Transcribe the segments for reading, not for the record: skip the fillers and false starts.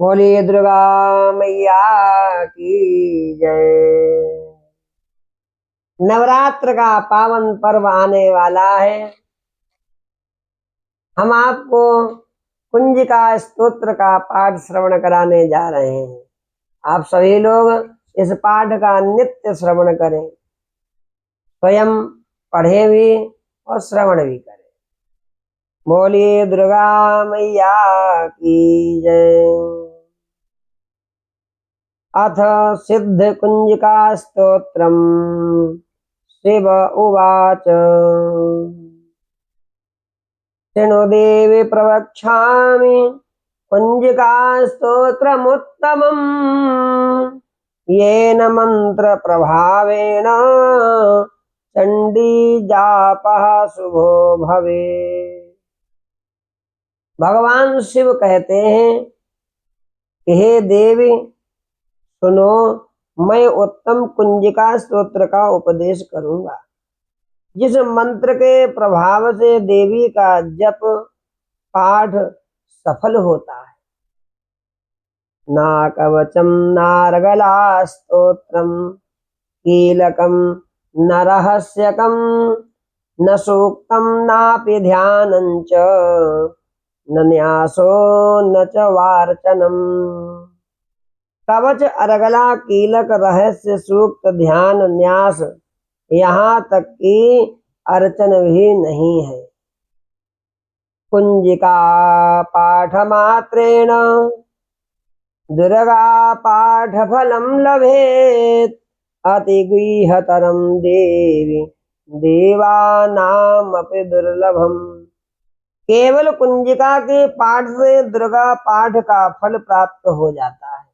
बोलिए दुर्गा मैया की जय। नवरात्र का पावन पर्व आने वाला है। हम आपको कुंजिका स्तोत्र का पाठ श्रवण कराने जा रहे हैं। आप सभी लोग इस पाठ का नित्य श्रवण करें, स्वयं पढ़े भी और श्रवण भी करें। बोलिए दुर्गा मैया की जय। अथ सिद्ध कुंजिका स्तोत्रम्। शिव उवाच शृणु देवी प्रवक्ष्यामि कुंजिका स्तोत्रमुत्तमम् येन मंत्र प्रभावेण चंडी जापः शुभो भवे। भगवान शिव कहते हैं कि हे देवी सुनो, मैं उत्तम कुंजिका स्तोत्र का उपदेश करूंगा, जिस मंत्र के प्रभाव से देवी का जप पाठ सफल होता है। ना कवचम नारगला स्तोत्रम कीलकम न रहस्यकम न सूक्तम नापि ध्यानं च न न्यासो न च वार्चनम। कवच, अरगला, कीलक, रहस्य, सूक्त, ध्यान, न्यास, यहाँ तक कि अर्चन भी नहीं है। कुंजिका पाठ मात्रेण दुर्गा पाठ फलम लभेत अति गुह्यतरम देवी देवानामपि दुर्लभम। केवल कुंजिका के पाठ से दुर्गा पाठ का फल प्राप्त हो जाता है।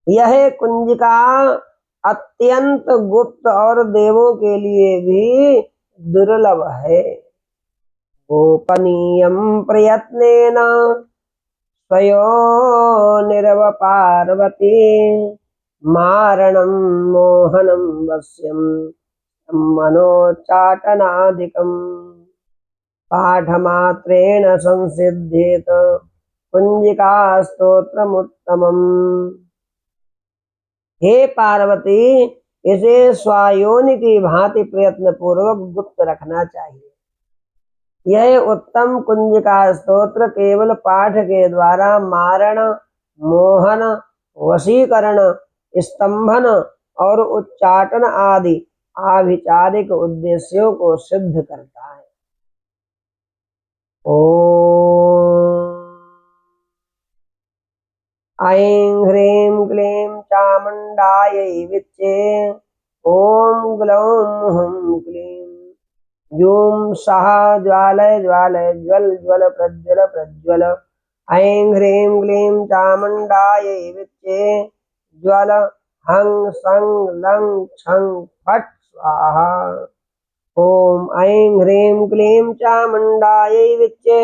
यह कुंजिका अत्यंत गुप्त और देवों के लिए भी दुर्लभ है। गोपनीयं प्रयत्नेन स्वयोनिरव पार्वती मारणं मोहनं वश्यं मनोचाटनादिकं पाठमात्रेण संसिद्धेत कुंजिका स्तोत्रमुत्तमम्। हे पार्वती, इसे स्वायोनि की भांति प्रयत्न पूर्वक गुप्त रखना चाहिए। यह उत्तम कुंजिका स्तोत्र केवल पाठ के द्वारा मारण, मोहन, वशीकरण, स्तंभन और उच्चाटन आदि आभिचारिक उद्देश्यों को सिद्ध करता है। ओम ऐं ह्रीं क्लीं चामुण्डायै विच्चे। ॐ ग्लौं हुं क्लीं जूं सः ज्वालय ज्वालय ज्वल ज्वल प्रज्वल प्रज्वल। ऐं ह्रीं क्लीं चामुण्डायै विच्चे ज्वल हं सं लं छं फट् स्वाहा। ॐ ऐं ह्रीं क्लीं चामुण्डायै विच्चे।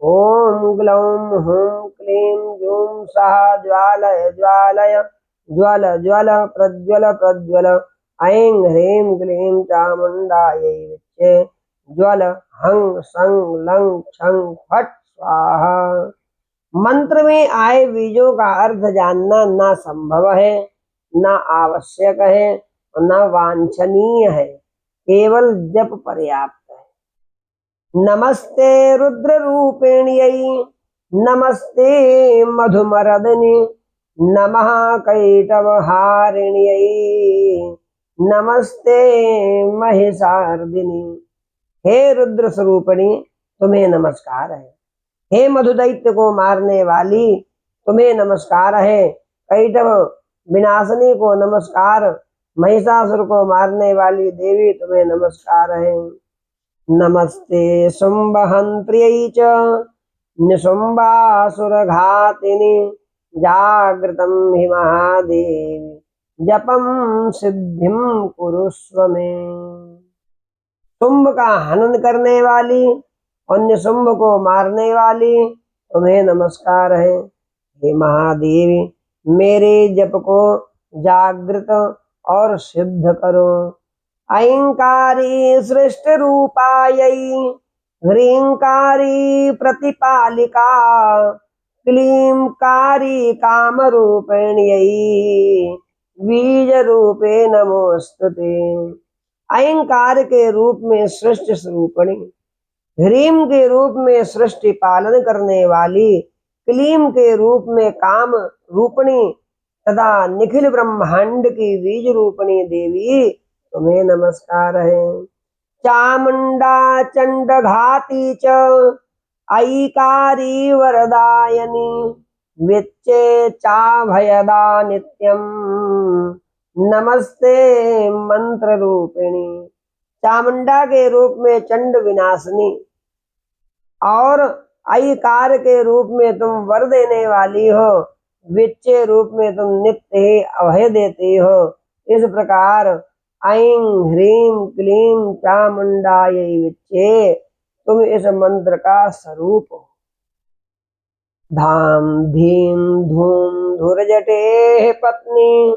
ॐ ग्लौं हुं क्लीं जूं सः ज्वालय ज्वालय ज्वल ज्वल प्रज्वल प्रज्वल। ऐं ह्रीं क्लीं चामुण्डायै विच्चे ज्वल हं सं लं छं फट् स्वाहा। मंत्र में आए बीजों का अर्थ जानना न संभव है, न आवश्यक है और न वांछनीय है, केवल जप पर्याप्त है। नमस्ते रुद्र रूपिण्यै नमस्ते मधुमर्दिनि नमः कैटवहारिण्यै नमस्ते महिषार्दिनि। हे रुद्र स्वरूपिणी, तुम्हें नमस्कार है। हे मधुदैत्य को मारने वाली, तुम्हें नमस्कार है। कैटव विनाशनी को नमस्कार। महिषासुर को मारने वाली देवी, तुम्हें नमस्कार है। नमस्ते शुंभहन्त्र्यै च निशुंभासुरघातिनि जागृतं हि महादेवी जपं सिद्धिं कुरुष्व मे। शुंभ का हनन करने वाली और निशुंभ को मारने वाली, तुम्हें नमस्कार है। हे महादेवी, मेरे जप को जागृत और सिद्ध करो। ऐंकारी सृष्टि रूपायै ह्रींकारी प्रतिपालिका क्लींकारी काम रूपिण्यै बीज रूपे नमोस्तुते। अहंकार के रूप में सृष्टि स्वरूपिणी, ह्रीम के रूप में सृष्टि पालन करने वाली, क्लीम के रूप में काम रूपिणी तथा निखिल ब्रह्मांड की बीज रूपिणी देवी तुम्हें नमस्कार है। चामुंडा चंड घाती च ऐकारी वरदायनी विच्चे चाभयदा नित्यम नमस्ते मंत्र रूपिणी। चामुंडा के रूप में चंड विनाशनी और ऐकार के रूप में तुम वर देने वाली हो, विच्चे रूप में तुम नित्य ही अभय देती हो। इस प्रकार ऐं ह्रीं क्लीं चामुंडायै विच्चे तुम इस मंत्र का स्वरूप हो। धाम धीं धूम धुर्जटे पत्नी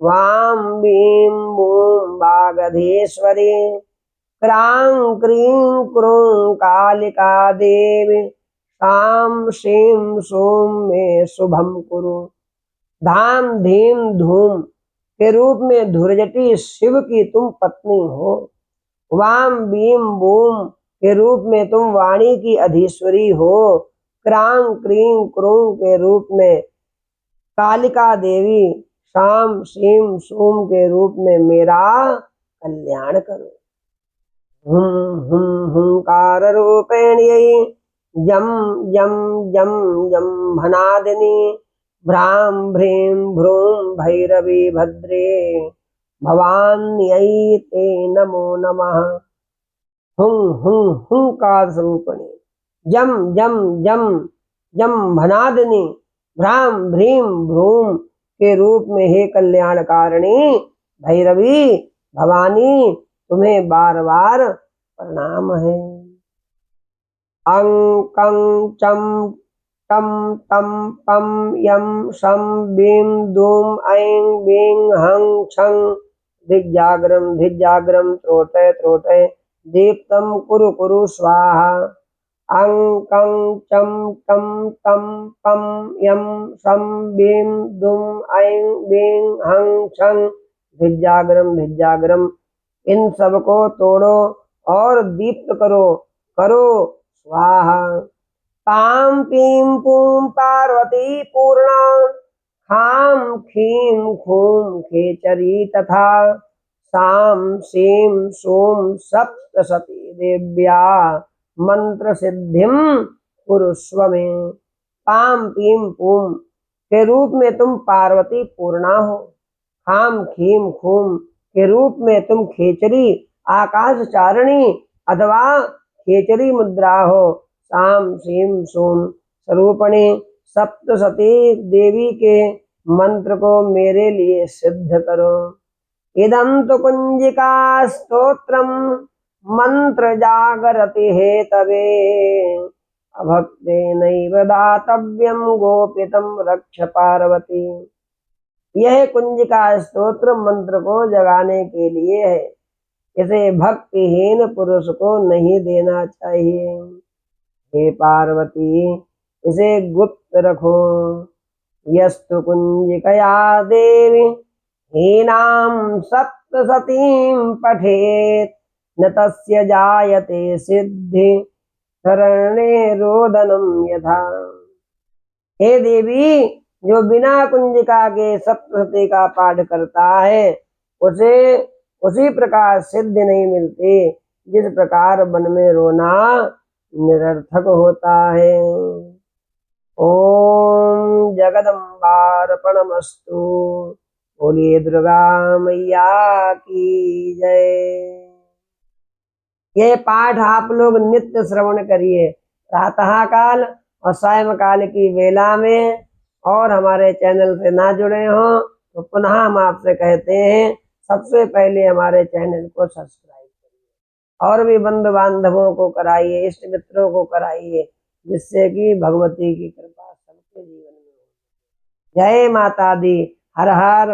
वां बीं बूं वागधेश्वरी क्रां क्रीं क्रूं कालिका देवी सां श्रीं सूं मे शुभम कुरु। धाम धीम धूम के रूप में धुर्जटी शिव की तुम पत्नी हो। वाम बीम बूम के रूप में तुम वाणी की अधीश्वरी हो। क्रां क्रीं क्रूं के रूप में कालिका देवी, शाम सीम सूम के रूप में मेरा कल्याण करो। हुंकार रूपेण्यै जम जम जम जम भनादिनी भ्रां भ्रीं भ्रूं भैरवी भद्रे भवान्यै ते नमो नमः। हुंकार स्वरूपिणी, जम जम जम जम भनादिनी, भ्रां भ्रीं भ्रूं के रूप में हे कल्याणकारिणी भैरवी भवानी तुम्हें बार बार प्रणाम है। अं कं चम टम तम पम यम शम बीम दूम ऐं बीं हं छं धिज्जाग्रम त्रोटय त्रोटय दीप्तं कुरु कुरु स्वाहा। अं कं चम टम तम पम यम शम बीम दूम ऐं बीं हं छं धिज्जाग्रम इन सबको तोड़ो और दीप्त करो, करो स्वाहा। पां पीं पूं पार्वती पूर्णा खां खीं खूं खेचरी तथा सां सीं सूं सप्तशती देव्या मंत्र सिद्धिम कुरुस्व मे। पां पीं पूं के रूप में तुम पार्वती पूर्णा हो। खाम खीम खूम के रूप में तुम खेचरी आकाश चारणी अथवा खेचरी मुद्रा हो। साम सीम सोम स्वरूपणी सप्तशती देवी के मंत्र को मेरे लिए सिद्ध करो। इदं तु कुंजिका स्तोत्रम मंत्र जागरति हेतवे अभक्तेनैव दातव्यं गोपितं रक्ष पार्वती। यह कुंजिका स्तोत्र मंत्र को जगाने के लिए है, इसे भक्तिहीन पुरुष को नहीं देना चाहिए। हे पार्वती इसे गुप्त रखो। यस्तु कुंजिकया देवी हीनां सप्तशतीं पठेत् न तस्य जायते सिद्धि शरणे रोदनम यथा। हे देवी जो बिना कुंजिका के सप्तशती का पाठ करता है उसे उसी प्रकार सिद्धि नहीं मिलती जिस प्रकार वन में रोना निरर्थक होता है। ओम जगदम्बार्पणमस्तु। बोलिए दुर्गा मैया की जय। यह पाठ आप लोग नित्य श्रवण करिए प्रातः काल और सायंकाल की वेला में। और हमारे चैनल से ना जुड़े हों तो पुनः हम आपसे कहते हैं सबसे पहले हमारे चैनल को सब्सक्राइब करिए और भी बंधु बांधवों को कराइए, इष्ट मित्रों को कराइए, जिससे कि भगवती की कृपा सबके जीवन में हो। जय माता दी। हर हर